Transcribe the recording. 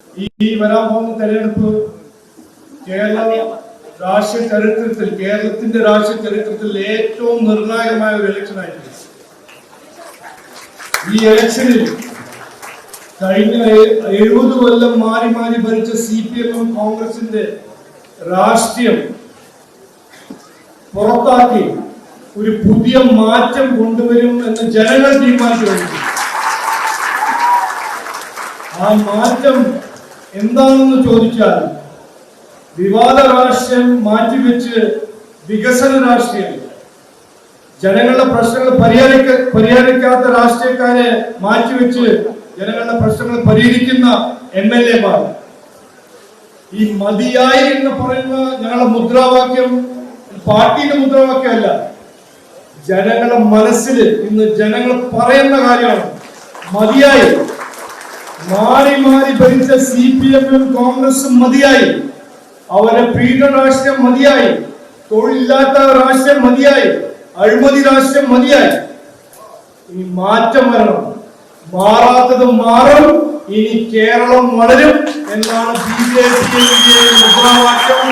ഈ വരാൻ പോകുന്ന തെരഞ്ഞെടുപ്പ് കേരളത്തിന്റെ രാഷ്ട്രീയ ചരിത്രത്തിൽ ഏറ്റവും നിർണായകമായ ഒരു ഇലക്ഷൻ ആയിരിക്കും. ഈ ഇലക്ഷനിൽ കഴിഞ്ഞ 70 കൊല്ലം മാറി മാറി ഭരിച്ച CPM കോൺഗ്രസിന്റെ രാഷ്ട്രീയം പുറത്താക്കി ഒരു പുതിയ മാറ്റം കൊണ്ടുവരും എന്ന് ജനങ്ങൾ തീരുമാനിച്ചു. ആ മാറ്റം എന്താണെന്ന് ചോദിച്ചാൽ വിവാദ രാഷ്ട്രീയം മാറ്റിവെച്ച് വികസന രാഷ്ട്രീയം, ജനങ്ങളുടെ പ്രശ്നങ്ങൾ പരിഹരിക്കാത്ത രാഷ്ട്രീയക്കാരെ മാറ്റിവെച്ച് ജനങ്ങളുടെ പ്രശ്നങ്ങൾ പരിഹരിക്കുന്ന MLA-മാർ. ഈ മതിയായി എന്ന് പറയുന്ന ഞങ്ങളുടെ മുദ്രാവാക്യം പാർട്ടിയുടെ മുദ്രാവാക്യമല്ല, ജനങ്ങളുടെ മനസ്സിൽ ഇന്ന് ജനങ്ങൾ പറയുന്ന കാര്യമാണ്. മതിയായി. മാറി മാറി ഭരിച്ച CPM കോൺഗ്രസും മതിയായി. അവരെ പീഡന രാഷ്ട്രീയം മതിയായി. തൊഴിലില്ലാത്ത രാഷ്ട്രീയം മതിയായി. അഴിമതി രാഷ്ട്രീയം മതിയായി. ഇനി മാറ്റം വരണം. മാറാത്തത് മാറും. ഇനി കേരളം വളരും എന്നാണ് BJP മുദ്രാവാക്യം.